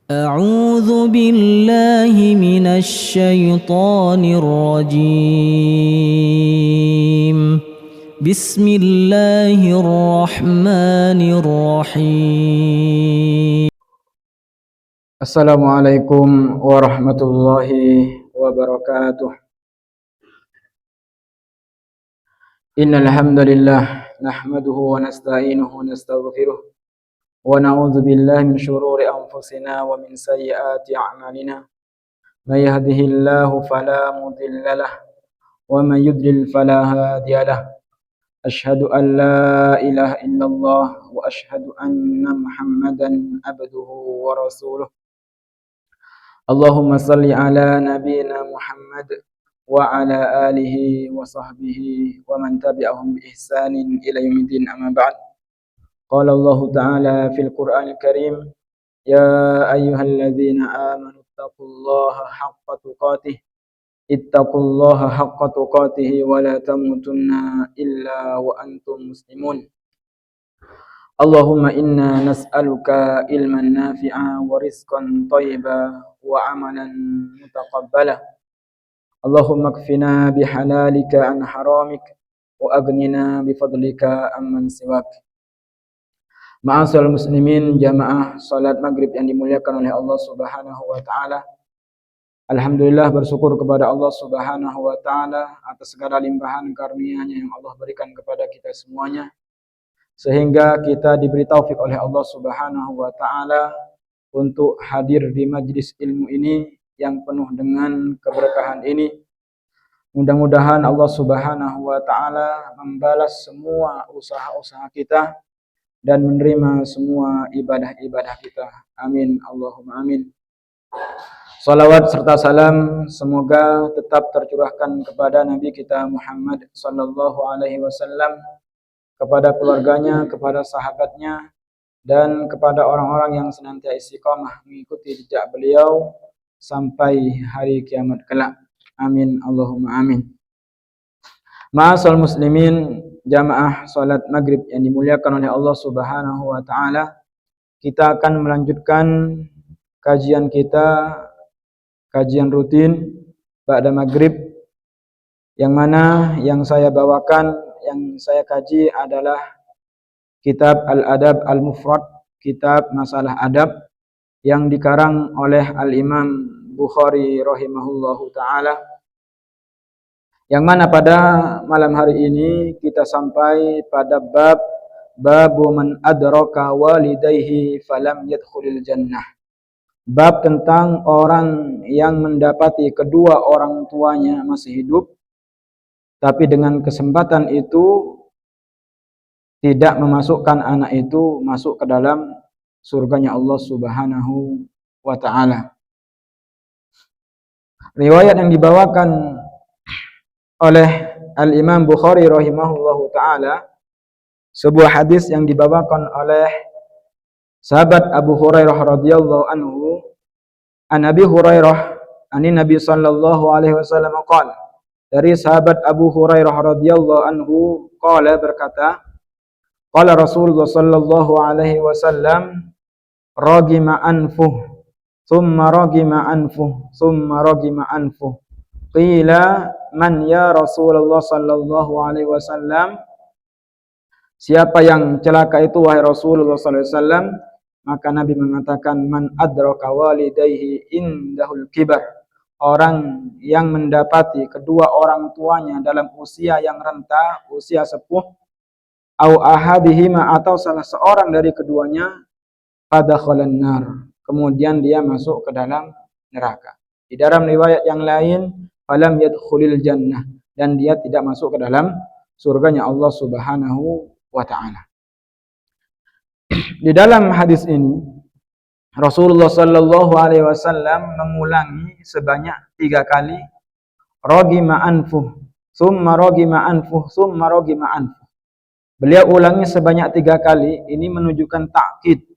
أعوذ بالله من الشيطان الرجيم. بسم الله الرحمن الرحيم. Assalamualaikum warahmatullahi wabarakatuh. Innal hamdalillah nahmaduhu wa nasta'inuhu wa nastaghfiruh wa na'udzu billahi min shururi anfusina wa min sayyiati a'malina. May yahdihillahu fala mudilla lahu wa may yudlil fala hadiya lahu. Asyhadu an la ilaha illallah wa asyhadu anna Muhammadan abduhu wa rasuluh. Allahumma salli ala nabiyyina Muhammad wa ala alihi wa sahbihi wa man tabi'ahum bi ihsanin ila yaumiddin, amma ba'd. Qala Allah ta'ala fil Qur'anil Karim, ya ayyuhalladzina amanu taqullaha haqqa tuqatih wa la tamutunna illa wa antum muslimun. Allahumma inna nas'aluka ilman nafi'a wa rizqan thayyiban wa amalan mutaqabbala. Allahumma kfina bihalalika an haramik wa aghnina bifadlika amman siwak. Ma'asyiral muslimin, jamaah salat maghrib yang dimuliakan oleh Allah Subhanahu wa taala. Alhamdulillah, bersyukur kepada Allah Subhanahu wa taala atas segala limpahan karunia-Nya yang Allah berikan kepada kita semuanya, sehingga kita diberi taufik oleh Allah Subhanahu wa taala untuk hadir di majlis ilmu ini yang penuh dengan keberkahan ini. Mudah-mudahan Allah Subhanahu wa taala membalas semua usaha-usaha kita dan menerima semua ibadah-ibadah kita. Amin Allahumma amin. Salawat serta salam semoga tetap tercurahkan kepada Nabi kita Muhammad sallallahu alaihi wasallam, kepada keluarganya, kepada sahabatnya, dan kepada orang-orang yang senantiasa istiqamah mengikuti jejak beliau sampai hari kiamat kelak. Amin Allahumma amin. Ma'asal muslimin, jamaah salat maghrib yang dimuliakan oleh Allah Subhanahu wa taala, kita akan melanjutkan kajian kita, kajian rutin ba'da maghrib, yang mana yang saya bawakan, yang saya kaji adalah kitab Al-Adab Al-Mufrad, kitab masalah adab yang dikarang oleh Al-Imam Bukhari rahimahullahu ta'ala, yang mana pada malam hari ini kita sampai pada babu man adraka walidayhi falam yadkhulil jannah. Bab tentang orang yang mendapati kedua orang tuanya masih hidup, tapi dengan kesempatan itu tidak memasukkan anak itu masuk ke dalam surganya Allah Subhanahu wa ta'ala. Riwayat yang dibawakan oleh Al-Imam Bukhari rahimahullahu ta'ala, sebuah hadis yang dibawakan oleh sahabat Abu Hurairah radhiyallahu anhu, an Abi Hurairah ani Nabi sallallahu alaihi wasallam qala, dari sahabat Abu Hurairah radhiyallahu anhu qala, berkata, qala Rasulullah sallallahu alaihi wasallam, ragima anfuh thumma ragima anfuh thumma ragima anfuh, qila man ya Rasulullah sallallahu alaihi wasallam, siapa yang celaka itu wahai Rasulullah sallallahu alaihi wasallam? Maka Nabi mengatakan, man adraka walidayhi indahul kibar, orang yang mendapati kedua orang tuanya dalam usia yang renta, usia sepuh, au ahadihima, atau salah seorang dari keduanya, fadakhalan nar, kemudian dia masuk ke dalam neraka. Di dalam riwayat yang lain, falam yadkhulil jannah, dan dia tidak masuk ke dalam surganya Allah Subhanahu wa ta'ala. Di dalam hadis ini Rasulullah sallallahu alaihi wasallam mengulangi sebanyak 3 kali ragima anfuh, summa ragima anfuh, summa ragima anfuh. Beliau ulangi sebanyak 3 kali. Ini menunjukkan takkid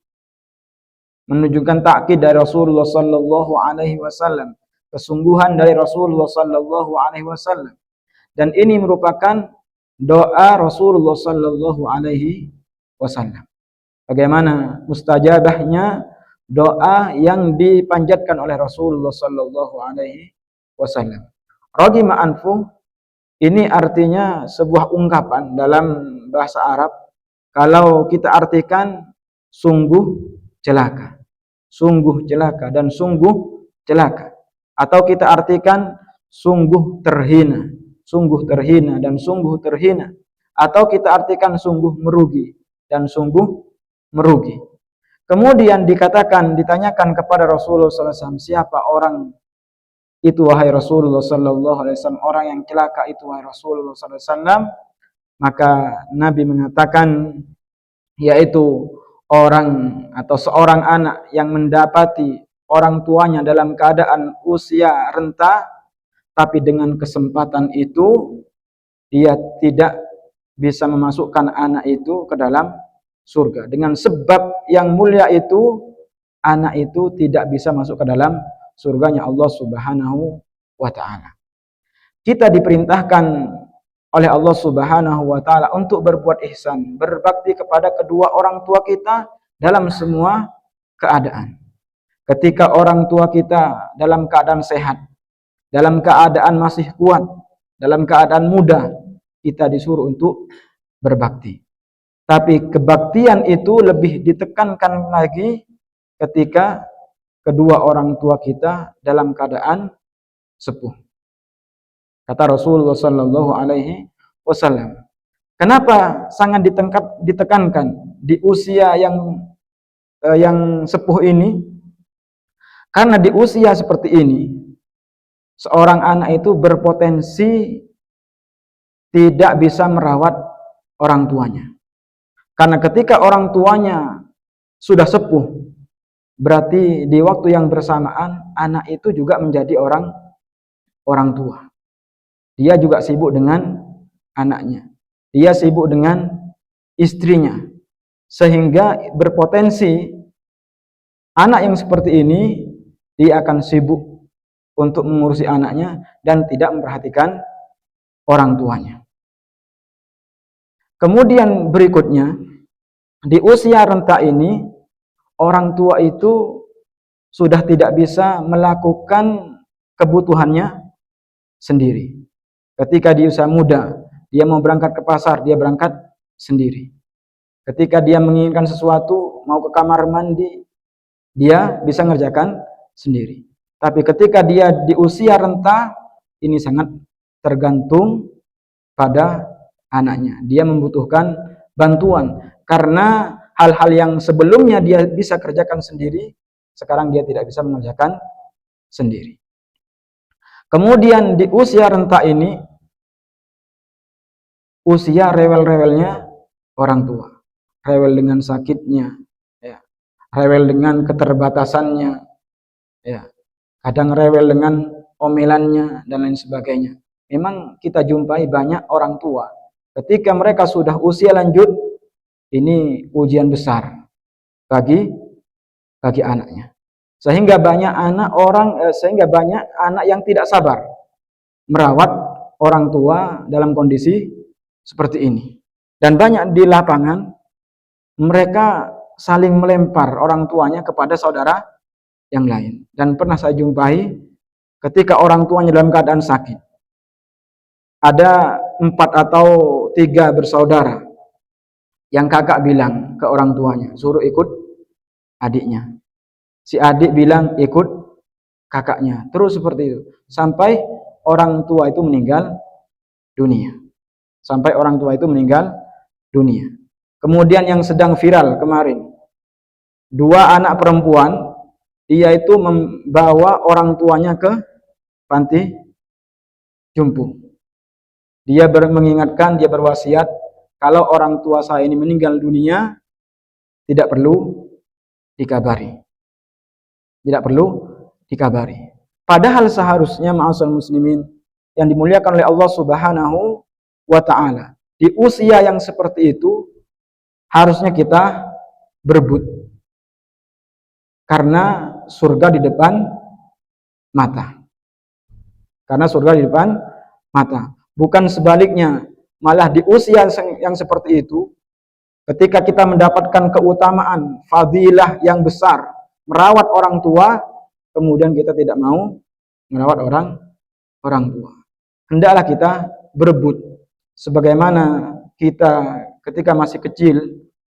dari Rasulullah sallallahu alaihi wasallam, kesungguhan dari Rasulullah sallallahu alaihi wasallam, dan ini merupakan doa Rasulullah sallallahu alaihi wasallam. Bagaimana mustajabahnya doa yang dipanjatkan oleh Rasulullah sallallahu alaihi wasallam. Raghima anfu ini artinya sebuah ungkapan dalam bahasa Arab. Kalau kita artikan sungguh celaka. Sungguh celaka dan sungguh celaka. Atau kita artikan sungguh terhina. Sungguh terhina dan sungguh terhina. Atau kita artikan sungguh merugi dan sungguh merugi. Kemudian ditanyakan kepada Rasulullah SAW, siapa orang itu wahai Rasulullah sallallahu alaihi wasallam, orang yang celaka itu wahai Rasulullah sallallahu alaihi wasallam? Maka Nabi mengatakan, yaitu orang atau seorang anak yang mendapati orang tuanya dalam keadaan usia renta, tapi dengan kesempatan itu dia tidak bisa memasukkan anak itu ke dalam surga. Dengan sebab yang mulia itu, anak itu tidak bisa masuk ke dalam surganya Allah Subhanahu wa ta'ala. Kita diperintahkan oleh Allah Subhanahu wa ta'ala untuk berbuat ihsan, berbakti kepada kedua orang tua kita dalam semua keadaan. Ketika orang tua kita dalam keadaan sehat, dalam keadaan masih kuat, dalam keadaan muda, kita disuruh untuk berbakti. Tapi kebaktian itu lebih ditekankan lagi ketika kedua orang tua kita dalam keadaan sepuh. Kata Rasulullah sallallahu alaihi wasallam, kenapa sangat ditekankan di usia yang sepuh ini? Karena di usia seperti ini, seorang anak itu berpotensi tidak bisa merawat orang tuanya. Karena ketika orang tuanya sudah sepuh, berarti di waktu yang bersamaan anak itu juga menjadi orang tua. Dia juga sibuk dengan anaknya. Dia sibuk dengan istrinya. Sehingga berpotensi anak yang seperti ini dia akan sibuk untuk mengurusi anaknya dan tidak memperhatikan orang tuanya. Kemudian berikutnya, di usia renta ini orang tua itu sudah tidak bisa melakukan kebutuhannya sendiri. Ketika di usia muda, dia mau berangkat ke pasar, dia berangkat sendiri. Ketika dia menginginkan sesuatu, mau ke kamar mandi, dia bisa mengerjakan sendiri. Tapi ketika dia di usia renta, ini sangat tergantung pada anaknya. Dia membutuhkan bantuan. Karena hal-hal yang sebelumnya dia bisa kerjakan sendiri, sekarang dia tidak bisa mengerjakan sendiri. Kemudian di usia renta ini, usia rewel-rewelnya orang tua. Rewel dengan sakitnya, ya. Rewel dengan keterbatasannya, ya. Kadang rewel dengan omelannya dan lain sebagainya. Memang kita jumpai banyak orang tua, ketika mereka sudah usia lanjut, ini ujian besar bagi anaknya. Sehingga banyak anak yang tidak sabar merawat orang tua dalam kondisi seperti ini. Dan banyak di lapangan mereka saling melempar orang tuanya kepada saudara yang lain. Dan pernah saya jumpai ketika orang tuanya dalam keadaan sakit. Ada 4 atau 3 bersaudara. Yang kakak bilang ke orang tuanya, suruh ikut adiknya. Si adik bilang ikut kakaknya. Terus seperti itu. Sampai orang tua itu meninggal dunia. Sampai orang tua itu meninggal dunia. Kemudian yang sedang viral kemarin. 2 anak perempuan, dia itu membawa orang tuanya ke panti jompo. Dia mengingatkan, dia berwasiat, kalau orang tua saya ini meninggal dunia, tidak perlu dikabari. Tidak perlu dikabari. Padahal seharusnya ma'asal muslimin yang dimuliakan oleh Allah Subhanahu wa ta'ala, di usia yang seperti itu harusnya kita berebut. Karena surga di depan mata. Karena surga di depan mata. Bukan sebaliknya, malah di usia yang seperti itu, ketika kita mendapatkan keutamaan, fadilah yang besar, merawat orang tua, kemudian kita tidak mau merawat orang tua. Hendaklah kita berebut. Sebagaimana kita ketika masih kecil,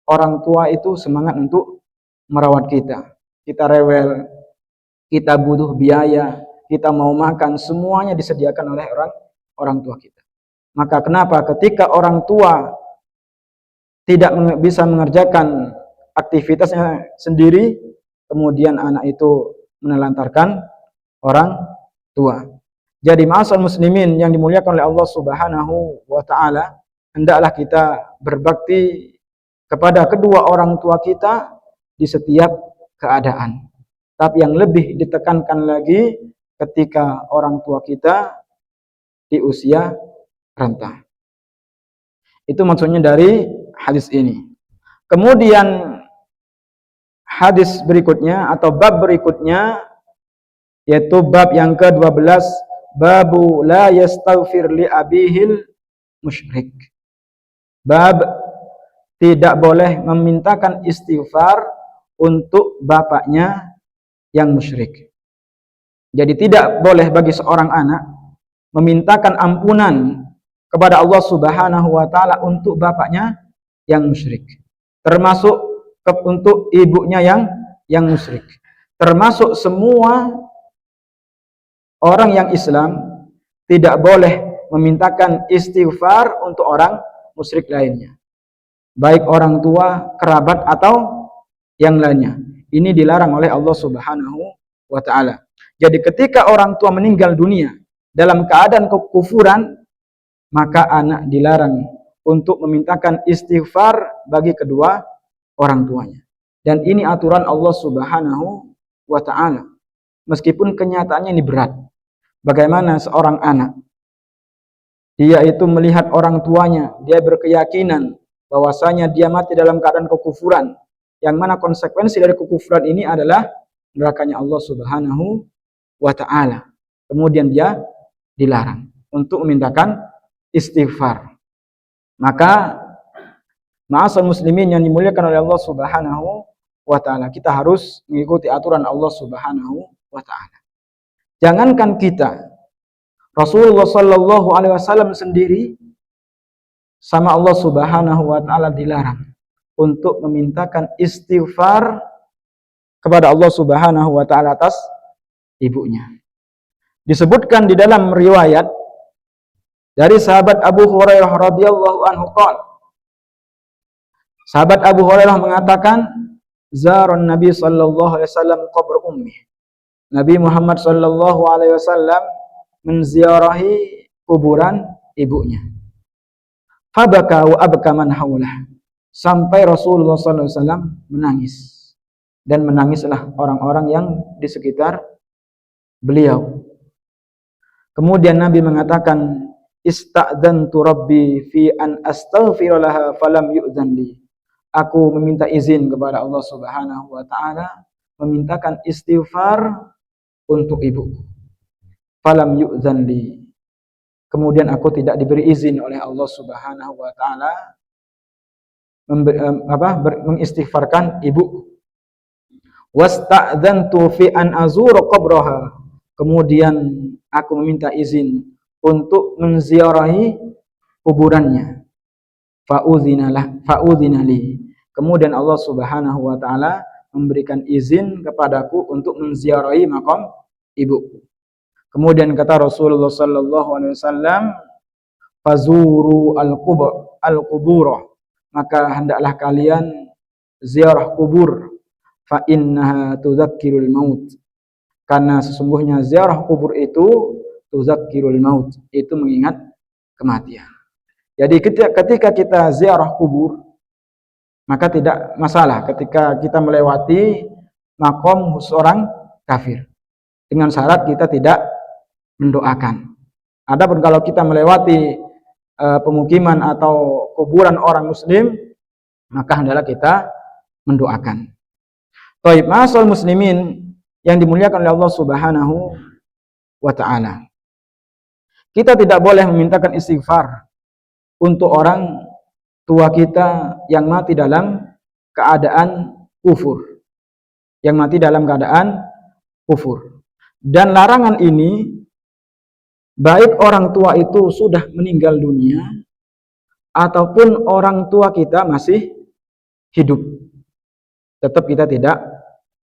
orang tua itu semangat untuk merawat kita. Kita rewel, kita butuh biaya, kita mau makan, semuanya disediakan oleh orang tua kita. Maka kenapa ketika orang tua tidak bisa mengerjakan aktivitasnya sendiri, kemudian anak itu menelantarkan orang tua. Jadi ma'asal muslimin yang dimuliakan oleh Allah Subhanahu wa taala, hendaklah kita berbakti kepada kedua orang tua kita di setiap keadaan. Tapi yang lebih ditekankan lagi ketika orang tua kita di usia renta. Itu maksudnya dari hadis ini. Kemudian hadis berikutnya atau bab berikutnya yaitu bab yang ke-12, babu la yastaghfir li abihil musyrik. Bab tidak boleh memintakan istighfar untuk bapaknya yang musyrik. Jadi tidak boleh bagi seorang anak memintakan ampunan kepada Allah Subhanahu wa taala untuk bapaknya yang musyrik. Termasuk untuk ibunya yang musyrik. Termasuk semua orang yang Islam tidak boleh memintakan istighfar untuk orang musyrik lainnya. Baik orang tua, kerabat atau yang lainnya. Ini dilarang oleh Allah Subhanahu wa taala. Jadi ketika orang tua meninggal dunia dalam keadaan kekufuran, maka anak dilarang untuk memintakan istighfar bagi kedua orang tuanya. Dan ini aturan Allah Subhanahu wa taala. Meskipun kenyataannya ini berat. Bagaimana seorang anak, dia itu melihat orang tuanya, dia berkeyakinan bahwasanya dia mati dalam keadaan kekufuran, yang mana konsekuensi dari kekufuran ini adalah nerakanya Allah Subhanahu wa taala. Kemudian dia dilarang untuk memintakan istighfar. Maka ma'asal muslimin yang dimuliakan oleh Allah Subhanahu wa taala, kita harus mengikuti aturan Allah Subhanahu wa taala. Jangankan kita, Rasulullah sallallahu alaihi wasallam sendiri sama Allah Subhanahu wa taala dilarang untuk memintakan istighfar kepada Allah Subhanahu wa taala atas ibunya. Disebutkan di dalam riwayat dari sahabat Abu Hurairah radhiyallahu anhu qala, sahabat Abu Hurairah mengatakan, zaron Nabi sallallahu alaihi wasallam qabr ummi. Nabi Muhammad sallallahu alaihi wasallam menziarahi kuburan ibunya. Fabaka wa abka man haulah. Sampai Rasulullah sallallahu alaihi wasallam menangis. Dan menangislah orang-orang yang di sekitar beliau. Kemudian Nabi mengatakan, ista'dzantu rabbi fi an astaghfira laha falam yu'dzan li. Aku meminta izin kepada Allah Subhanahu wa taala memintakan istighfar untuk ibuku. Falam yu'dzan li. Kemudian aku tidak diberi izin oleh Allah Subhanahu wa taala mengistighfarkan ibuku. Wasta'dzantu fi an azura qabraha. Kemudian aku meminta izin untuk menziarahi kuburannya. Fa'udzinali. Kemudian Allah Subhanahu wa taala memberikan izin kepadaku untuk menziarahi makam ibuku. Kemudian kata Rasulullah sallallahu alaihi wasallam, fazuru al-qubur. Maka hendaklah kalian ziarah kubur, fa innaha tudzakkirul maut. Karena sesungguhnya ziarah kubur itu tuzakkirul maut, itu mengingat kematian. Jadi ketika kita ziarah kubur, maka tidak masalah ketika kita melewati makom seorang kafir. Dengan syarat kita tidak mendoakan. Adapun kalau kita melewati pemukiman atau kuburan orang muslim, maka hendaklah kita mendoakan. Baik, ma'asal muslimin yang dimuliakan oleh Allah Subhanahu wa taala. Kita tidak boleh memintakan istighfar untuk orang tua kita yang mati dalam keadaan kufur. yang mati dalam keadaan kufur. Dan larangan ini baik orang tua itu sudah meninggal dunia ataupun orang tua kita masih hidup, tetap kita tidak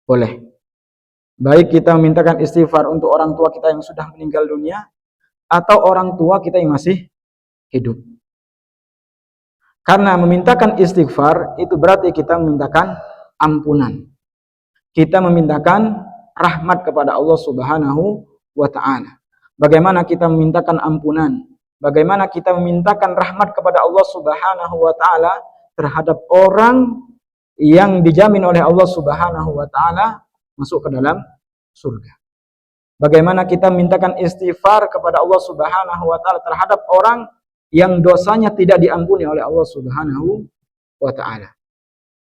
boleh. Baik kita memintakan istighfar untuk orang tua kita yang sudah meninggal dunia atau orang tua kita yang masih hidup. Karena memintakan istighfar itu berarti kita memintakan ampunan. Kita memintakan rahmat kepada Allah Subhanahu wa ta'ala. Bagaimana kita memintakan ampunan? Bagaimana kita memintakan rahmat kepada Allah Subhanahu wa ta'ala terhadap orang yang dijamin oleh Allah Subhanahu wa ta'ala masuk ke dalam surga. Bagaimana kita mintakan istighfar kepada Allah Subhanahu wa ta'ala terhadap orang yang dosanya tidak diampuni oleh Allah Subhanahu wa ta'ala.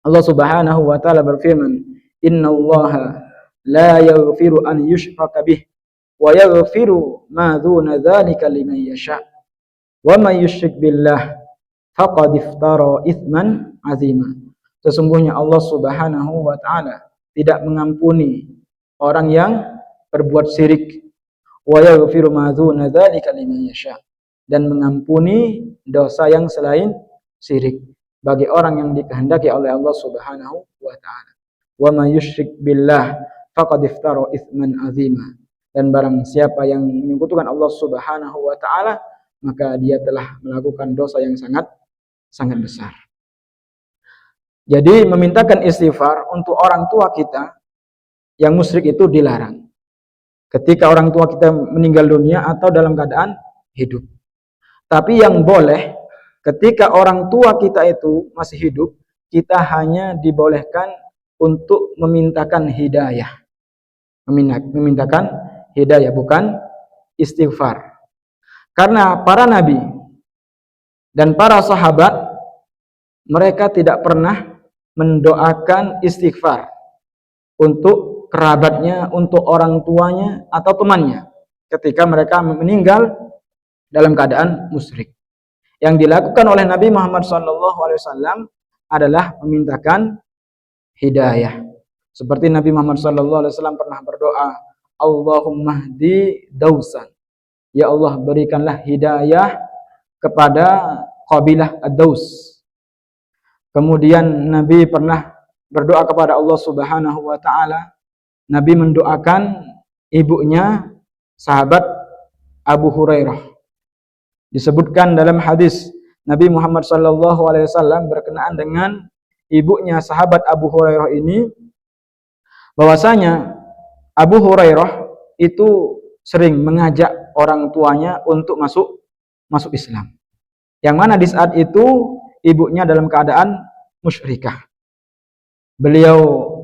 Allah Subhanahu wa ta'ala berfirman, "Innallaha la yaghfiru an yushraka bih wa yaghfiru ma dzuna dzalika liman yasha. Wa may yusyrik billah faqad iftara itsman 'azima." Sesungguhnya Allah Subhanahu wa ta'ala tidak mengampuni orang yang berbuat syirik, wa yaghfiru ma dzuna dzalika liman yasha, dan mengampuni dosa yang selain syirik bagi orang yang dikehendaki oleh Allah Subhanahu wa ta'ala. Wa may yusyrik billah faqad iftara itsman 'azima, dan barang siapa yang menyekutukan Allah Subhanahu wa ta'ala maka dia telah melakukan dosa yang sangat besar. Jadi memintakan istighfar untuk orang tua kita yang musyrik itu dilarang. Ketika orang tua kita meninggal dunia atau dalam keadaan hidup. Tapi yang boleh ketika orang tua kita itu masih hidup, kita hanya dibolehkan untuk memintakan hidayah. Memintakan hidayah, bukan istighfar. Karena para nabi dan para sahabat mereka tidak pernah mendoakan istighfar untuk kerabatnya, untuk orang tuanya atau temannya ketika mereka meninggal dalam keadaan musyrik. Yang dilakukan oleh Nabi Muhammad SAW adalah memintakan hidayah. Seperti Nabi Muhammad SAW pernah berdoa, Allahumma hdi Dausan. Ya Allah, berikanlah hidayah kepada kabilah Ad-Daus. Kemudian Nabi pernah berdoa kepada Allah Subhanahu wa ta'ala. Nabi mendoakan ibunya sahabat Abu Hurairah. Disebutkan dalam hadis Nabi Muhammad SAW berkenaan dengan ibunya sahabat Abu Hurairah ini, bahwasanya Abu Hurairah itu sering mengajak orang tuanya untuk masuk Islam. Yang mana di saat itu ibunya dalam keadaan musyrikah. Beliau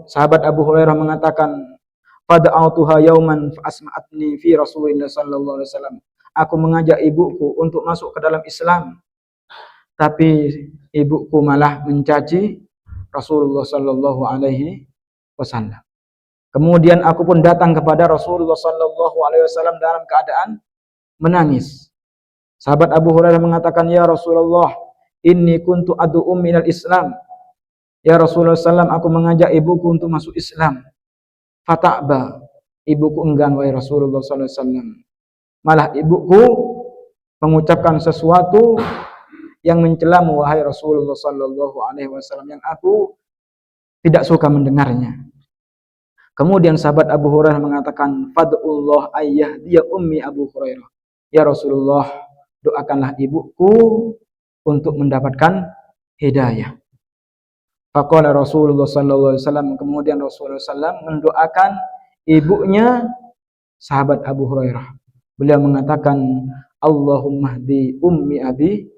sahabat Abu Hurairah mengatakan, "Fada'autuha yauman fa asma'atni fi Rasulillah sallallahu alaihi wasallam." Aku mengajak ibuku untuk masuk ke dalam Islam, tapi ibuku malah mencaci Rasulullah sallallahu alaihi wasallam. Kemudian aku pun datang kepada Rasulullah sallallahu alaihi wasallam dalam keadaan menangis. Sahabat Abu Hurairah mengatakan, "Ya Rasulullah, inni kuntu ad'u ummi ilal Islam." Ya Rasulullah sallam, aku mengajak ibuku untuk masuk Islam. Fata'ba, ibuku enggan wahai Rasulullah sallallahu alaihi wasallam. Malah ibuku mengucapkan sesuatu yang mencelamu wahai Rasulullah sallallahu alaihi wasallam, yang aku tidak suka mendengarnya. Kemudian sahabat Abu Hurairah mengatakan, "Fad'ullah ayyahdiya ummi Abu Hurairah." Ya Rasulullah, doakanlah ibuku untuk mendapatkan hidayah. Faqala Rasulullah sallallahu alaihi wasallam, kemudian Rasulullah sallam mendoakan ibunya sahabat Abu Hurairah. Beliau mengatakan, "Allahumma hdi ummi Abi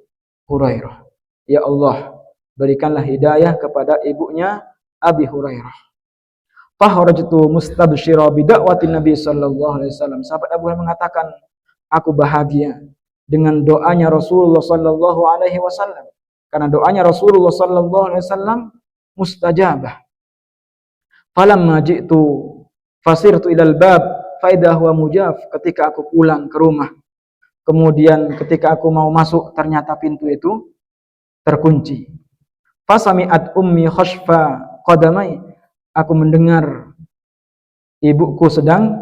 Hurairah." Ya Allah, berikanlah hidayah kepada ibunya Abi Hurairah. Fahrajtu mustabsyira bida'watin Nabi sallallahu alaihi wasallam. Sahabat Abu Hurairah mengatakan, aku bahagia dengan doanya Rasulullah sallallahu alaihi wasallam. Karena doanya Rasulullah sallallahu alaihi wasallam mustajabah. Falamma ji'tu fasirtu ilal bab fa idza huwa mujaf. Ketika aku pulang ke rumah, kemudian ketika aku mau masuk ternyata pintu itu terkunci. Fasami'at ummi khashfa qadamai. aku mendengar ibuku sedang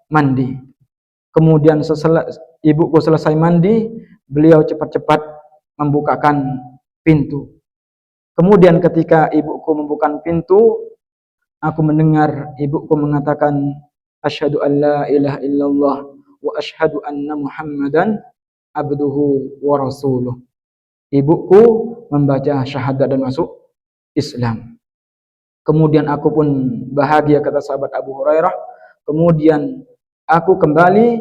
mandi. Kemudian setelah ibuku selesai mandi, beliau cepat-cepat membukakan pintu. Kemudian ketika ibuku membuka pintu, aku mendengar ibuku mengatakan, asyhadu an la ilaha illallah wa asyhadu anna Muhammadan abduhu wa rasuluh. Ibuku membaca syahadat dan masuk Islam. Kemudian aku pun bahagia, kata sahabat Abu Hurairah. Kemudian aku kembali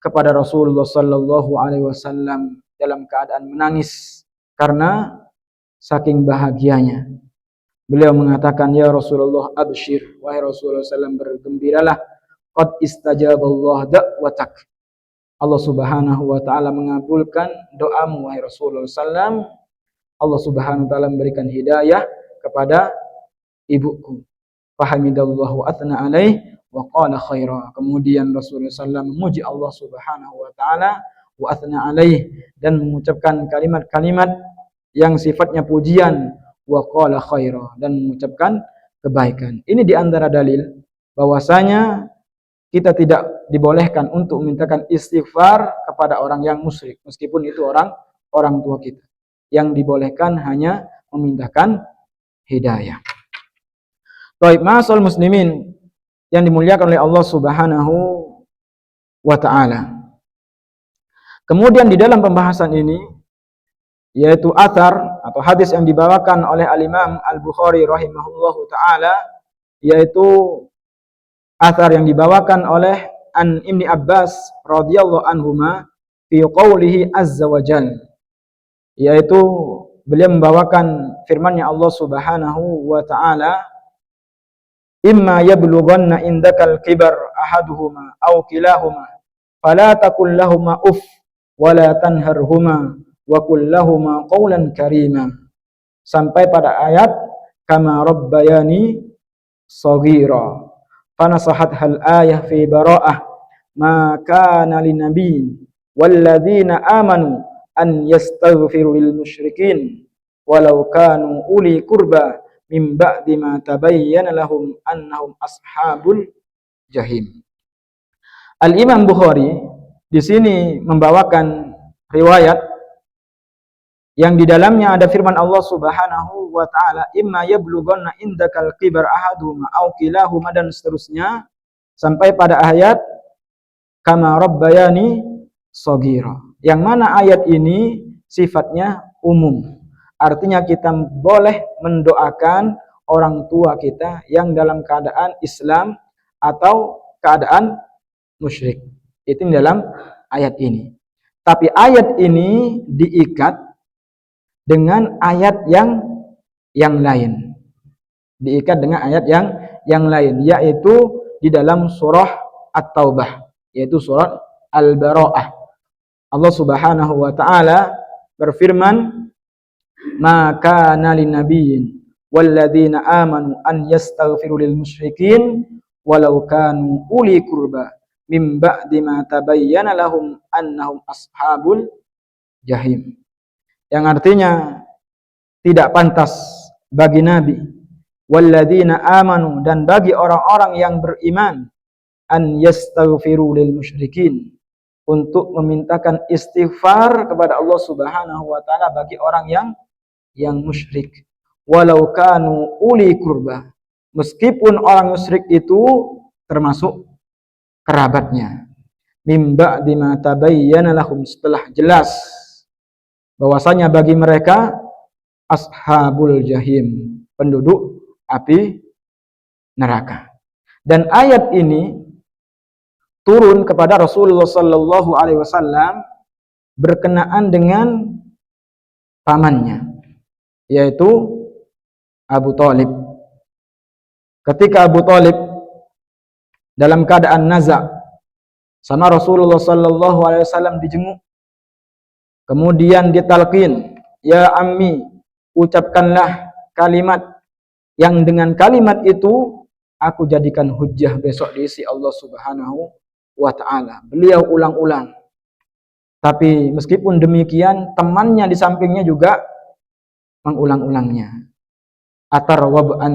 kepada Rasulullah sallallahu alaihi wasallam dalam keadaan menangis karena saking bahagianya. Beliau mengatakan, ya Rasulullah abshir, wahai Rasulullah sallam, bergembiralah, qad istajaballah da'watak. Allah Subhanahu wa taala mengabulkan doamu wahai Rasulullah sallam. Allah Subhanahu wa taala memberikan hidayah kepada ibuku. Fahamidallahu athna alaih wa qala khaira. Kemudian Rasulullah sallam memuji Allah Subhanahu wa taala wa athna alaih, dan mengucapkan kalimat-kalimat yang sifatnya pujian, wa qala khaira, dan mengucapkan kebaikan. Ini di antara dalil bahwasanya kita tidak dibolehkan untuk memintakan istighfar kepada orang yang musyrik, meskipun itu orang tua kita. Yang dibolehkan hanya memintakan hidayah. Baik, ma'asal muslimin yang dimuliakan oleh Allah Subhanahu wa taala. Kemudian di dalam pembahasan ini, yaitu athar atau hadis yang dibawakan oleh Al-Imam Al-Bukhari rahimahullahu taala, yaitu athar yang dibawakan oleh An Ibni Abbas radhiyallahu anhuma fi qawlihi azza wa jalla, yaitu beliau membawakan firman-Nya Allah Subhanahu wa taala, imma yablughanna indakal kibar ahaduhuma aw kilahuma fala taqul lahumā uff wa la tanharhuma wa qul lahumā qawlan karīmā, sampai pada ayat kama rabbayani shaghīrā. Fanasahat hal ayah fi bara'ah ma kana linabiyyin walladzina amanu an yastaghfiru lil musyrikin walau kanu uli qurba min ba'di ma tabayyana lahum annahum ashabul jahim. Al-Imam Bukhari di sini membawakan riwayat yang di dalamnya ada firman Allah Subhanahu wa taala, imma yablughanna indakal kibar ahaduhuma aw kilahuma, dan seterusnya sampai pada ayat kama rabbayani shaghira. Yang mana ayat ini sifatnya umum. Artinya kita boleh mendoakan orang tua kita yang dalam keadaan Islam atau keadaan musyrik. Itu dalam ayat ini. Tapi ayat ini diikat dengan ayat yang lain. Diikat dengan ayat yang lain, yaitu di dalam surah At-Taubah, yaitu surat Al-Bara'ah. Allah Subhanahu wa taala berfirman, ma kana linabiyyin walladzina amanu an yastaghfiru lil musyrikin walau kanu uli qurba mim ba'di ma tabayyana lahum annahum ashabul jahim. Yang artinya tidak pantas bagi Nabi walladzina amanu, dan bagi orang-orang yang beriman, an yastaghfiru lil musyrikin, untuk memintakan istighfar kepada Allah Subhanahu wa taala bagi orang yang musyrik, walau kanu uli qurba, meskipun orang musyrik itu termasuk kerabatnya, mim ba'di ma tabayyana lahum, setelah jelas bahwasanya bagi mereka ashabul jahim, penduduk api neraka. Dan ayat ini turun kepada Rasulullah sallallahu alaihi wasallam berkenaan dengan pamannya, yaitu Abu Thalib. Ketika Abu Thalib dalam keadaan naza sama Rasulullah sallallahu alaihi wasallam dijenguk, kemudian ditalqin, ya ammi, ucapkanlah kalimat yang dengan kalimat itu aku jadikan hujjah besok di sisi Allah Subhanahu wa taala. Beliau ulang-ulang. Tapi meskipun demikian, temannya di sampingnya juga mengulang-ulangnya. Atarwab an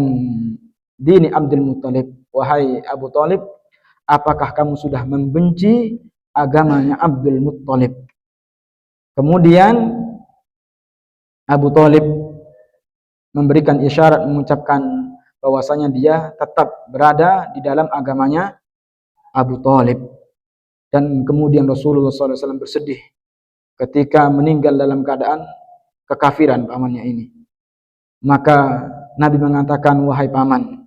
dini Abdul Muttalib. Wahai Abu Thalib, apakah kamu sudah membenci agamanya Abdul Muttalib? Kemudian Abu Thalib memberikan isyarat, mengucapkan bahwasanya dia tetap berada di dalam agamanya Abu Thalib. Dan kemudian Rasulullah SAW bersedih ketika meninggal dalam keadaan kekafiran pamannya ini. Maka Nabi mengatakan, wahai paman,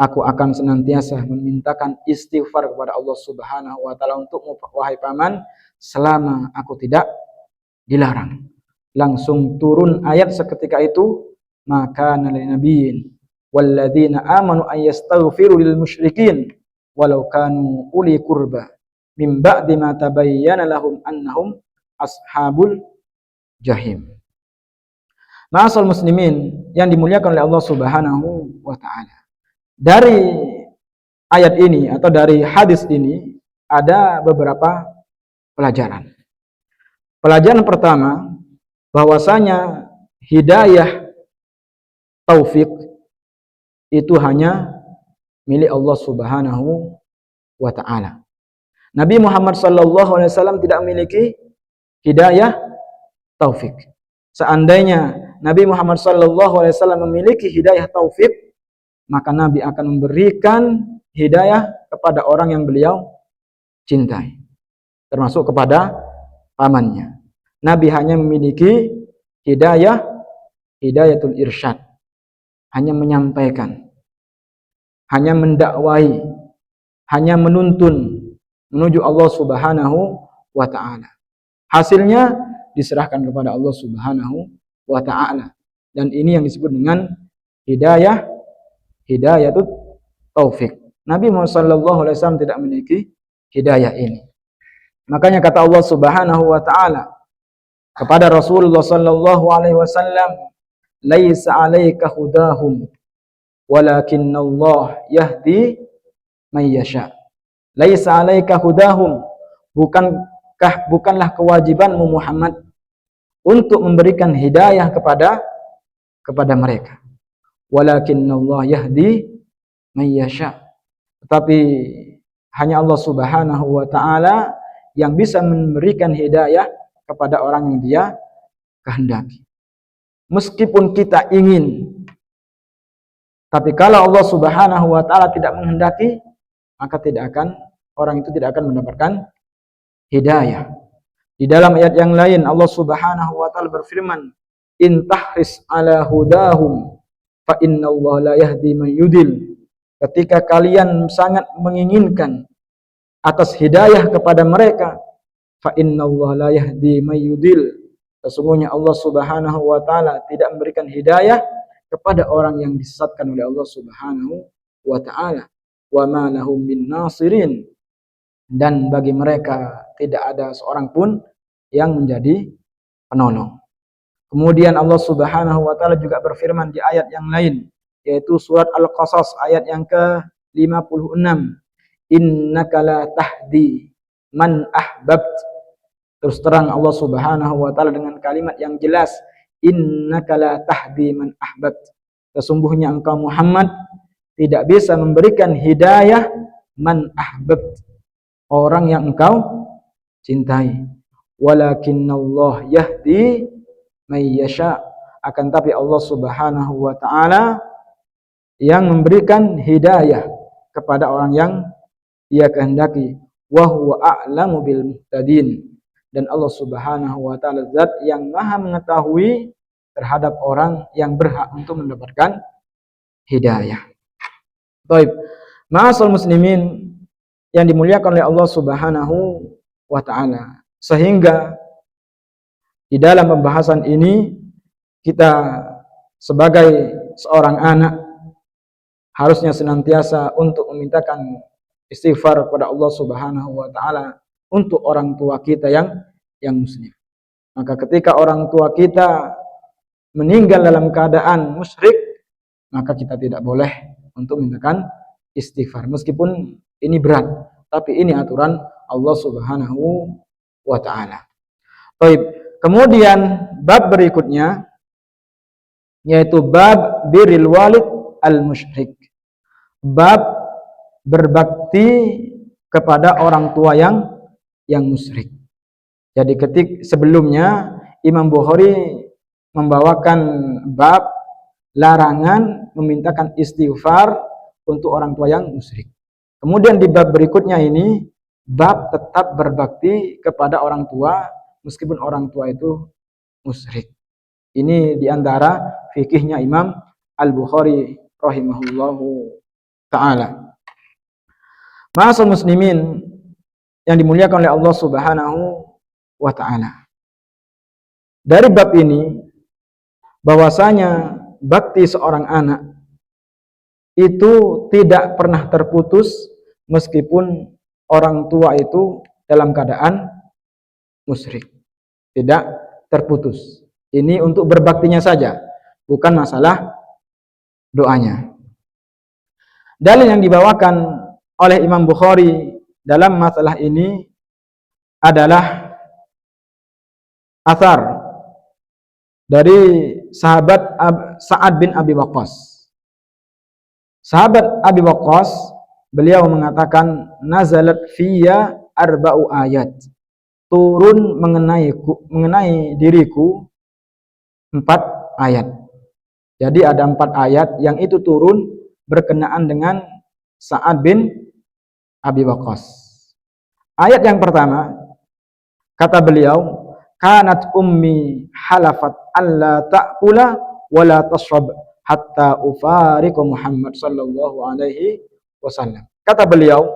aku akan senantiasa memintakan istighfar kepada Allah Subhanahu wa taala untukmu wahai paman selama aku tidak dilarang. Langsung turun ayat seketika itu, maka nabiyyin walladzina amanu ayastaghfiru lil musyrikin walau kanu uli qurba min ba'di ma tabayyana lahum annahum ashabul jahim. Ma'asal muslimin yang dimuliakan oleh Allah Subhanahu wa taala. Dari ayat ini atau dari hadis ini ada beberapa pelajaran. Pelajaran pertama, bahwasanya hidayah taufik itu hanya milik Allah Subhanahu wa taala. Nabi Muhammad sallallahu alaihi wasallam tidak memiliki hidayah taufik. Seandainya Nabi Muhammad sallallahu alaihi wasallam memiliki hidayah taufik, maka Nabi akan memberikan hidayah kepada orang yang beliau cintai, termasuk kepada pamannya. Nabi hanya memiliki hidayatul irsyad, hanya menyampaikan, hanya mendakwai, hanya menuntun menuju Allah Subhanahu wa taala. Hasilnya diserahkan kepada Allah Subhanahu wa taala. Dan ini yang disebut dengan hidayatul taufik. Nabi Muhammad sallallahu alaihi wasallam tidak memiliki hidayah ini. Makanya kata Allah Subhanahu wa taala kepada Rasulullah sallallahu alaihi wasallam, "Laisa 'alaika hudahum, walakinnallah yahdi may yasha." Laisa 'alaika hudahum, bukanlah kewajibanmu Muhammad untuk memberikan hidayah kepada mereka. Walakinnallah yahdi may yasha. Tetapi hanya Allah Subhanahu wa taala yang bisa memberikan hidayah kepada orang yang Dia kehendaki. Meskipun kita ingin, tapi kalau Allah Subhanahu wa taala tidak menghendaki, maka orang itu tidak akan mendapatkan hidayah. Di dalam ayat yang lain Allah Subhanahu wa taala berfirman, "In tahris ala hudahum fa innallaha la yahdi man yudil." Ketika kalian sangat menginginkan atas hidayah kepada mereka, fa innallaha la yahdi man yudil. Sesungguhnya Allah Subhanahu wa taala tidak memberikan hidayah kepada orang yang disesatkan oleh Allah Subhanahu wa taala. Wa ma lahum min nasirin, dan bagi mereka tidak ada seorang pun yang menjadi penolong. Kemudian Allah Subhanahu wa taala juga berfirman di ayat yang lain, yaitu surat Al-Qasas ayat yang ke-56, "Innaka la tahdi man ahbabt." Terus terang Allah Subhanahu wa taala dengan kalimat yang jelas, "Innaka la tahdi man ahbabt." Sesungguhnya engkau Muhammad tidak bisa memberikan hidayah man ahbabt, orang yang engkau cintai. Walakinnallah yahdi may yasha. Akan tapi Allah Subhanahu wa taala yang memberikan hidayah kepada orang yang Dia kehendaki. Wa huwa a'lamu bil muhtadin. Dan Allah Subhanahu wa taala zat yang Maha mengetahui terhadap orang yang berhak untuk mendapatkan hidayah. Baik, ma'asal muslimin yang dimuliakan oleh Allah Subhanahu wa taala. Sehingga di dalam pembahasan ini kita sebagai seorang anak harusnya senantiasa untuk memintakan istighfar kepada Allah Subhanahu wa taala untuk orang tua kita yang muslim. Maka ketika orang tua kita meninggal dalam keadaan musyrik, maka kita tidak boleh untuk mintakan istighfar. Meskipun ini berat, tapi ini aturan Allah Subhanahu wa taala. Baik, kemudian bab berikutnya yaitu bab birrul walid al musyrik. bab berbakti kepada orang tua yang musyrik. Jadi sebelumnya Imam Bukhari membawakan bab larangan memintakan istighfar untuk orang tua yang musyrik. Kemudian di bab berikutnya ini bab tetap berbakti kepada orang tua meskipun orang tua itu musyrik. Ini diantara fikihnya Imam Al-Bukhari rahimahullahu ta'ala. Ma'asal muslimin yang dimuliakan oleh Allah Subhanahu wa ta'ala. Dari bab ini bahwasanya bakti seorang anak itu tidak pernah terputus meskipun orang tua itu dalam keadaan musyrik. Tidak terputus. Ini untuk berbaktinya saja, bukan masalah doanya. Dalil yang dibawakan oleh Imam Bukhari dalam masalah ini adalah athar dari sahabat Sa'ad bin Abi Waqqas. Sahabat Abi Waqqas, beliau mengatakan, nazalat fiyya arba'u ayat. Turun mengenai diriku 4 ayat. Jadi ada 4 ayat yang itu turun berkenaan dengan Sa'ad bin Abi Waqqas. Ayat yang pertama, kata beliau, kanat ummi halafat alla ta'kula wa la tashrab hatta ufariqa Muhammad sallallahu alaihi wasallam. Kata beliau,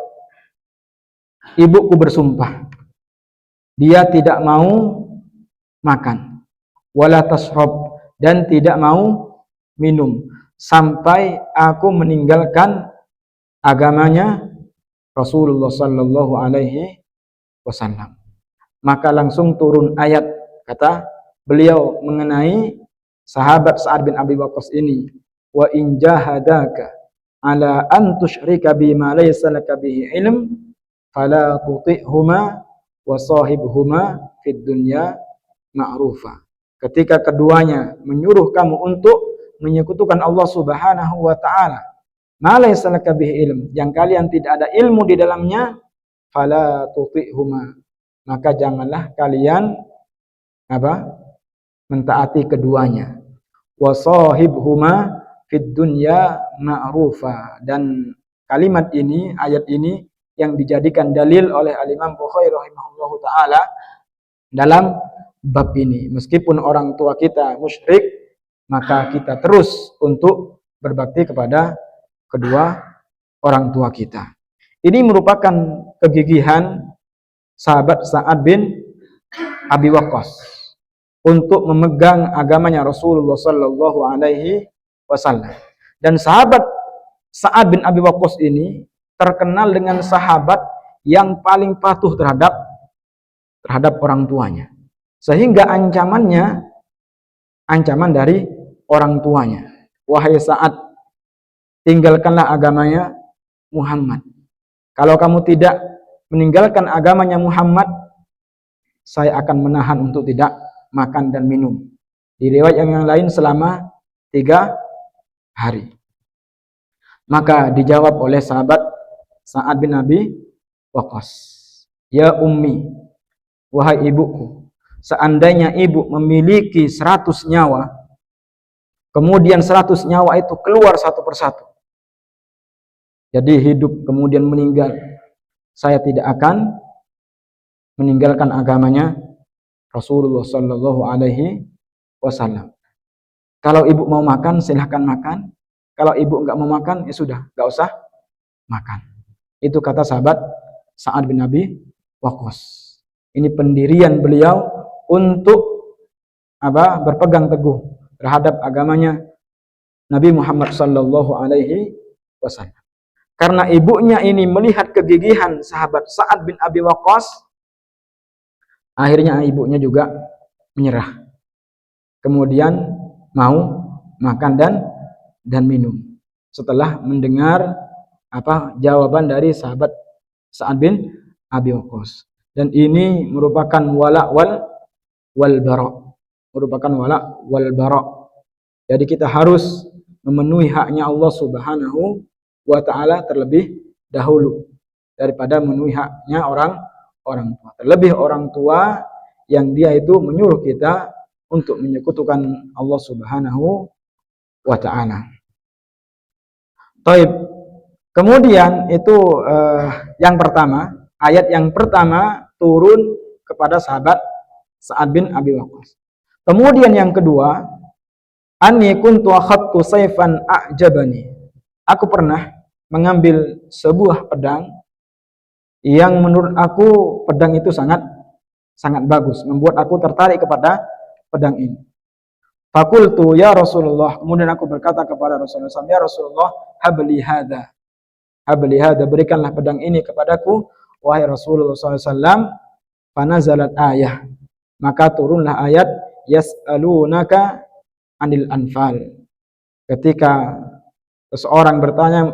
ibuku bersumpah, dia tidak mau makan, wala tashrab, dan tidak mau minum sampai aku meninggalkan agamanya Rasulullah sallallahu alaihi wasallam. Maka langsung turun ayat, kata beliau mengenai sahabat Sa'ad bin Abi Waqqas ini, wa in jahadaka ala an tusyrika bima laysa laka bihi ilm fala tuti'huma wa sahibhuma fid dunya ma'rufa. Ketika keduanya menyuruh kamu untuk menyekutukan Allah Subhanahu wa taala, ma laysa laka bihi ilm, yang kalian tidak ada ilmu di dalamnya, fala tuti'huma, maka janganlah kalian mentaati keduanya. Wa sahibhuma fid dunya ma'rufa, dan kalimat ini, ayat ini yang dijadikan dalil oleh Al-Imam Bukhari rahimahullahu taala dalam bab ini. Meskipun orang tua kita musyrik, maka kita terus untuk berbakti kepada kedua orang tua kita. Ini merupakan kegigihan sahabat Sa'ad bin Abi Waqqas untuk memegang agamanya Rasulullah sallallahu alaihi wasallam. Dan sahabat Sa'ad bin Abi Waqqas ini terkenal dengan sahabat yang paling patuh terhadap orang tuanya. Sehingga ancaman dari orang tuanya. Wahai Sa'ad, tinggalkanlah agamanya Muhammad. Kalau kamu tidak meninggalkan agamanya Muhammad, saya akan menahan untuk tidak makan dan minum. Di riwayat yang lain selama 3 hari. Maka dijawab oleh sahabat Sa'ad bin Abi Waqqas, ya ummi, wahai ibuku, seandainya ibu memiliki 100 nyawa, kemudian 100 nyawa itu keluar satu persatu, jadi hidup kemudian meninggal, saya tidak akan meninggalkan agamanya Rasulullah sallallahu alaihi wasallam. Kalau ibu mau makan, silahkan makan. Kalau ibu enggak mau makan, ya sudah, enggak usah makan. Itu kata sahabat Sa'ad bin Abi Waqqas. Ini pendirian beliau untuk berpegang teguh terhadap agamanya Nabi Muhammad sallallahu alaihi wasallam. Karena ibunya ini melihat kegigihan sahabat Sa'ad bin Abi Waqqas, akhirnya ibunya juga menyerah. Kemudian mau makan dan minum setelah mendengar jawaban dari sahabat Sa'ad bin Abi Waqqas. Dan ini merupakan wala wal bara. Merupakan wala wal bara. Jadi kita harus memenuhi haknya Allah Subhanahu wa ta'ala terlebih dahulu daripada memenuhi haknya orang tua. Terlebih orang tua yang dia itu menyuruh kita untuk menyekutukan Allah Subhanahu wa ta'ala. Taib. Kemudian itu yang pertama, ayat yang pertama turun kepada sahabat Sa'ad bin Abi Waqqas. Kemudian yang kedua, anni kuntu akhadtu sayfan a'jabani. Aku pernah mengambil sebuah pedang yang menurut aku pedang itu sangat bagus, membuat aku tertarik kepada pedang ini. Fakultu ya Rasulullah, kemudian aku berkata kepada Rasulullah SAW, ya Rasulullah, habli hadha, berikanlah pedang ini kepadaku, wahai Rasulullah SAW. Fanazalat ayah, maka turunlah ayat yas'alunaka anil anfal. Ketika seseorang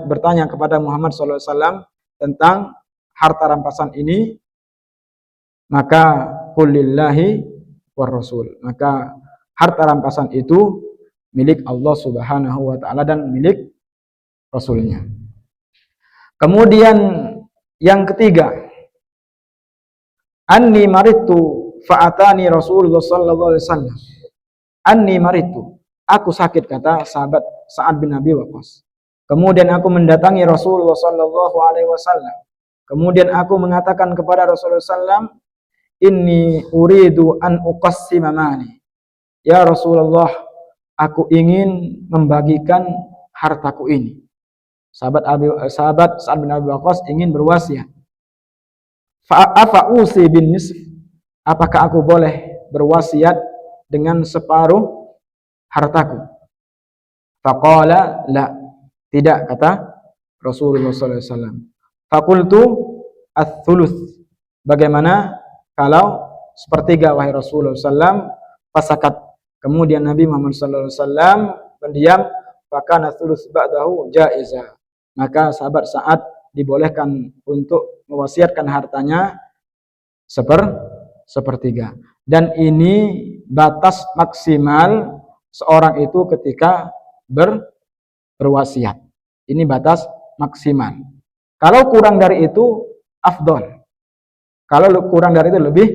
bertanya kepada Muhammad SAW tentang harta rampasan ini, maka qulillahi war rasul, maka harta rampasan itu milik Allah Subhanahu wa ta'ala dan milik Rasulnya. Kemudian yang ketiga, anni maritu fa'atani Rasulullah sallallahu alaihi wasallam. Anni maritu, aku sakit, kata sahabat Sa'ad bin Abi Waqqas. Kemudian aku mendatangi Rasulullah sallallahu alaihi wasallam. Kemudian aku mengatakan kepada Rasulullah sallam, inni uridu an uqassima mali. Ya Rasulullah, aku ingin membagikan hartaku ini. Sahabat Sa'ad bin Abi Waqqas ingin berwasiat. Fa'afa usi bin nisf, apakah aku boleh berwasiat dengan separuh hartaku? Faqala la, tidak, kata Rasulullah sallallahu alaihi wasallam. Faqultu ats-tsuluts, bagaimana kalau sepertiga wahai Rasulullah sallam? Fasakat, kemudian Nabi Muhammad sallallahu alaihi wasallam pendiam. Fakana tsuluts ba'dahu jaiza, maka sahabat Sa'ad dibolehkan untuk mewasiatkan hartanya sepertiga. Dan ini batas maksimal seorang itu ketika berwasiat. Ini batas maksimal. Kalau kurang dari itu afdol. Kalau kurang dari itu lebih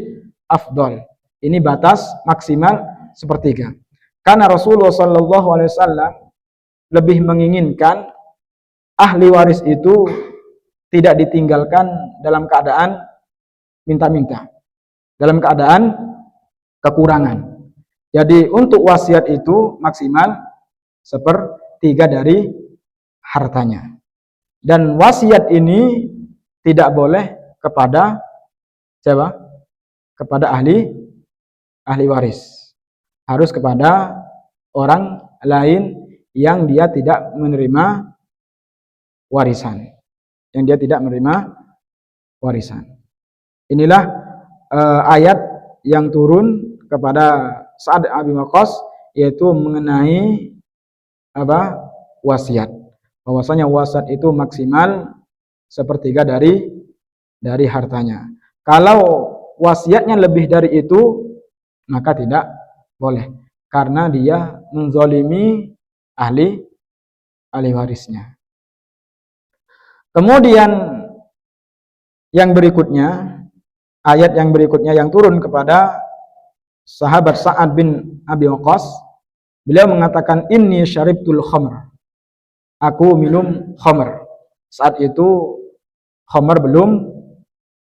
afdol. Ini batas maksimal sepertiga. Karena Rasulullah sallallahu alaihi wasallam lebih menginginkan ahli waris itu tidak ditinggalkan dalam keadaan minta-minta, dalam keadaan kekurangan. Jadi untuk wasiat itu maksimal sepertiga dari hartanya. Dan wasiat ini tidak boleh kepada siapa? Kepada ahli waris. Harus kepada orang lain yang dia tidak menerima warisan. Inilah ayat yang turun kepada Sa'ad bin Abi Waqqas, yaitu mengenai wasiat. Bahwasanya wasiat itu maksimal sepertiga dari hartanya. Kalau wasiatnya lebih dari itu, maka tidak boleh, karena dia menzalimi ahli warisnya. Kemudian yang berikutnya, ayat yang berikutnya yang turun kepada sahabat Sa'ad bin Abi Waqqas, beliau mengatakan, inni syaribtul khamr, aku minum khamr. Saat itu khamr belum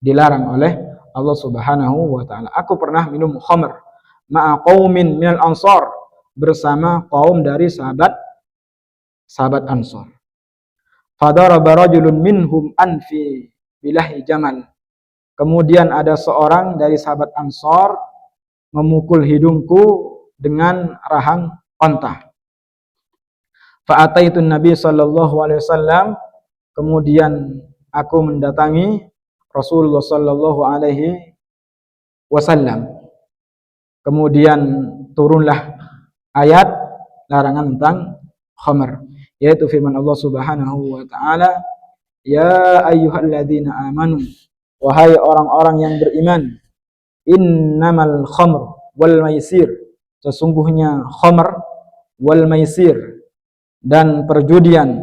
dilarang oleh Allah Subhanahu wa ta'ala. Aku pernah minum khamr ma'a qaumin minal ansar, bersama kaum dari sahabat Ansar. Fadaraba rajulun minhum anfi bilahi jamal, kemudian ada seorang dari sahabat Ansar memukul hidungku dengan rahang onta. Fa'ataitun Nabi sallallahu alaihi wasallam, kemudian aku mendatangi Rasulullah sallallahu alaihi wasallam. Kemudian turunlah ayat larangan tentang khamr, yaitu firman Allah Subhanahu wa ta'ala, ya ayyuhalladzina amanu, wahai orang-orang yang beriman, innamal khamr wal maisir, sesungguhnya khamr wal maisir dan perjudian,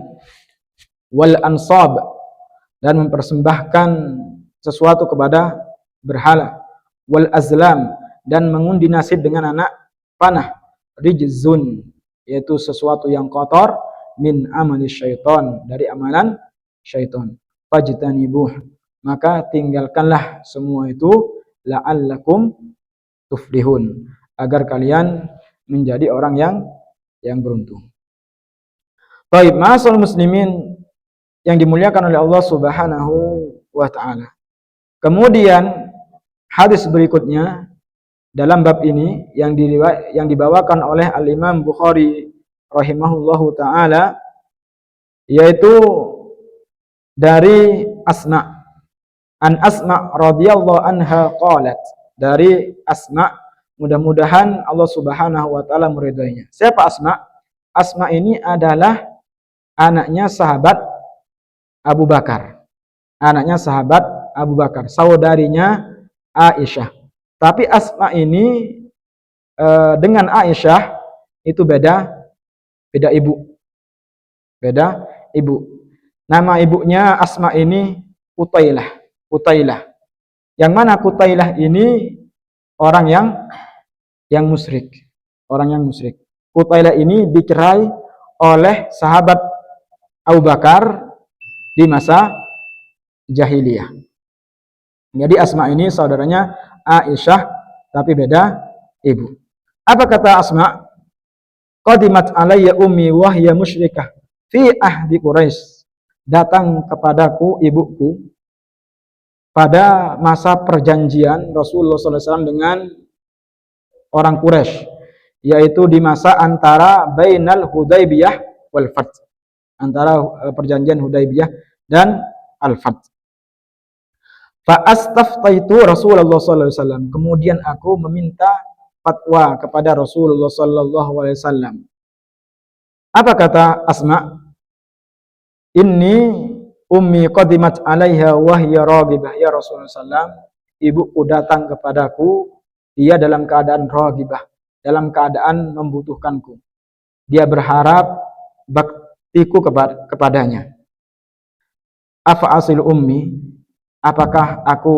wal ansab, dan mempersembahkan sesuatu kepada berhala, wal azlam, dan mengundi nasib dengan anak panah, rijzun, yaitu sesuatu yang kotor, min amali syaitan, dari amalan syaitan. Fajtanibuh, maka tinggalkanlah semua itu, la'allakum tuflihun, agar kalian menjadi orang yang beruntung. Baik, ma'asyiral muslimin yang dimuliakan oleh Allah Subhanahu wa taala. Kemudian hadis berikutnya dalam bab ini yang dibawakan oleh Al-Imam Bukhari rahimahullahu taala, yaitu dari Asma, an Asma radhiyallahu anha qalat, dari Asma, mudah-mudahan Allah Subhanahu wa taala meridainya. Siapa Asma? Asma ini adalah anaknya sahabat Abu Bakar. Anaknya sahabat Abu Bakar, saudarinya Aisyah. Tapi Asma ini dengan Aisyah itu beda ibu. Beda ibu. Nama ibunya Asma ini Qutailah. Yang mana Qutailah ini orang yang musyrik. Orang yang musyrik. Qutailah ini dicerai oleh sahabat Abu Bakar di masa jahiliyah. Jadi Asma ini saudaranya Aisyah tapi beda ibu. Apa kata Asma? Qadimat alayya ummi wa hiya musyrikah fi ahdi Quraisy. Datang kepadaku ibuku pada masa perjanjian Rasulullah SAW dengan orang Quraisy, yaitu di masa antara bainal Hudaybiyah wal Fath, antara perjanjian Hudaybiyah dan Al-Fath. Fa astaftaitu Rasulullah SAW. Kemudian aku meminta fatwa kepada Rasulullah SAW. Apa kata Asma? Inni ummi qadimat alaiha wa hiya raghibah ya Rasulullah SAW. Ibuku datang kepadaku, dia dalam keadaan raghibah, dalam keadaan membutuhkanku. Dia berharap baktiku kepadanya. Afa asil ummi, apakah aku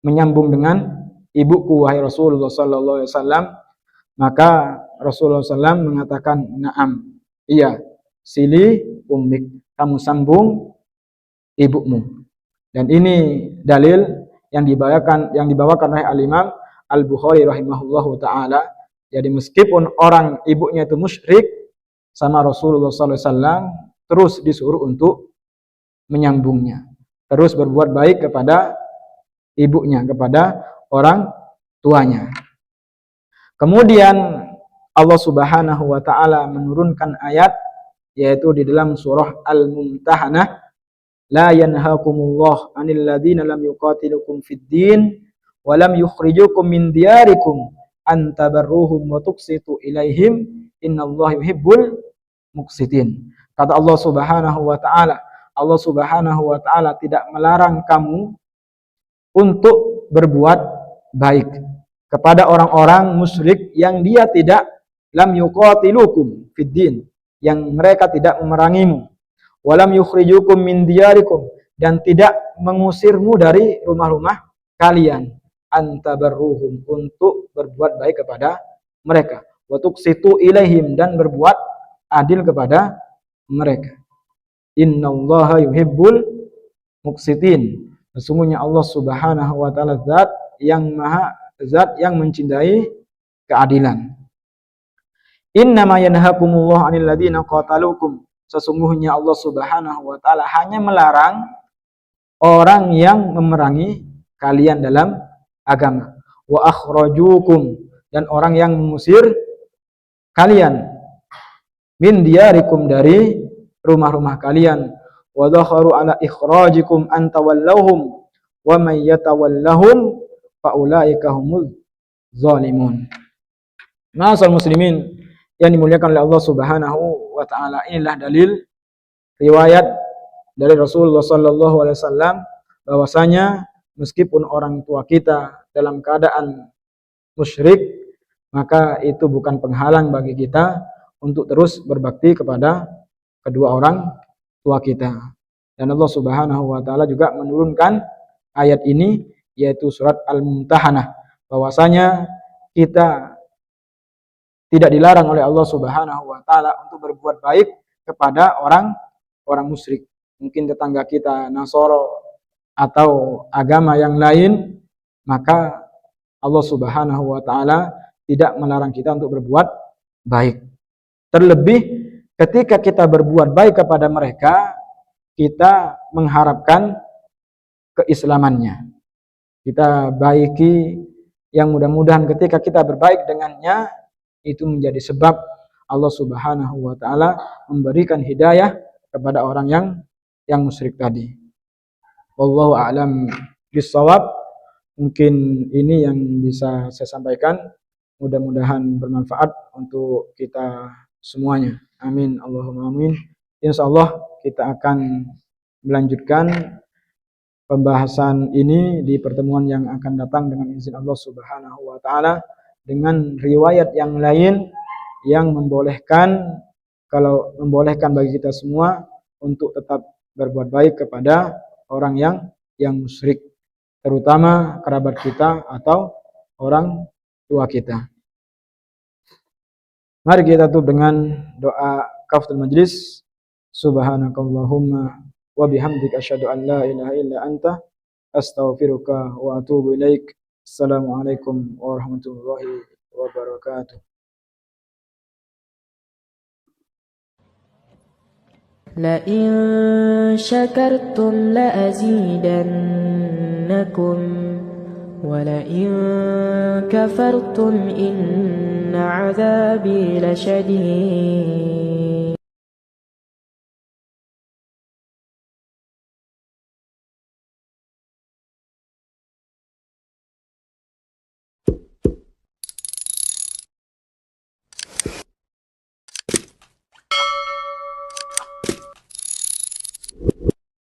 menyambung dengan ibuku wahai Rasulullah sallallahu alaihi wasallam? Maka Rasulullah SAW mengatakan, "Na'am." Iya, sili ummik, kamu sambung ibumu. Dan ini dalil yang dibawakan oleh Al-Imam Al-Bukhari rahimahullahu taala. Jadi meskipun orang ibunya itu musyrik sama Rasulullah SAW, terus disuruh untuk menyambungnya, terus berbuat baik kepada ibunya, kepada orang tuanya. Kemudian Allah Subhanahu wa taala menurunkan ayat, yaitu di dalam surah Al-Mumtahanah, la yanhaakumullah 'anil ladzina lam yuqatilukum fid din wa lam yukhrijukum min diyarikum an tabarruhum wa tuqsitu ilaihim innallaha yuhibbul muqsitin. Kata Allah Subhanahu wa taala, Allah Subhanahu wa taala tidak melarang kamu untuk berbuat baik kepada orang-orang musyrik yang dia tidak lam yuqatilukum fid din, yang mereka tidak memerangimu, walam yukhrijukum min diyarikum, dan tidak mengusirmu dari rumah-rumah kalian, antabarruhum, untuk berbuat baik kepada mereka, wa tuqsitu ilaihim, dan berbuat adil kepada mereka. Innallaha yuhibbul muqsitin. Sesungguhnya Allah Subhanahu wa taala zat yang mencintai keadilan. Innama yanhaakumullahu 'anil ladzina qataluukum. Sesungguhnya Allah Subhanahu wa taala hanya melarang orang yang memerangi kalian dalam agama. Wa akhrajukum, dan orang yang mengusir kalian min diyarikum, dari rumah-rumah kalian. Wa dzakharu ala ikhrajikum an tawallahum wa may yatawallahum fa ulaika humul zalimun. Ma'asal muslimin yang dimuliakan oleh Allah Subhanahu wa taala, inilah dalil riwayat dari Rasulullah sallallahu alaihi wasallam bahwasanya meskipun orang tua kita dalam keadaan musyrik, maka itu bukan penghalang bagi kita untuk terus berbakti kepada kedua orang tua kita. Dan Allah Subhanahu wa taala juga menurunkan ayat ini, yaitu surat Al-Mumtahanah, bahwasanya kita tidak dilarang oleh Allah Subhanahu wa taala untuk berbuat baik kepada orang musyrik. Mungkin tetangga kita Nasoro atau agama yang lain, maka Allah Subhanahu wa taala tidak melarang kita untuk berbuat baik. Terlebih ketika kita berbuat baik kepada mereka, kita mengharapkan keislamannya. Kita baiki, yang mudah-mudahan ketika kita berbaik dengannya, itu menjadi sebab Allah Subhanahu wa taala memberikan hidayah kepada orang yang musyrik tadi. Wallahu a'lam bishawab. Mungkin ini yang bisa saya sampaikan. Mudah-mudahan bermanfaat untuk kita semuanya. Amin Allahumma amin. Insyaallah kita akan melanjutkan pembahasan ini di pertemuan yang akan datang dengan izin Allah Subhanahu wa taala, dengan riwayat yang lain yang membolehkan bagi kita semua untuk tetap berbuat baik kepada orang yang musyrik, terutama kerabat kita atau orang tua kita. Mari kita tutup dengan doa kafatul majlis. Subhanakallahumma wa bihamdika asyhadu an la ilaha illa anta astaghfiruka wa atubu ilaik. Assalamualaikum warahmatullahi wabarakatuh. لئن شكرتم لأزيدنكم ولئن كفرتم إن عذابي لشديد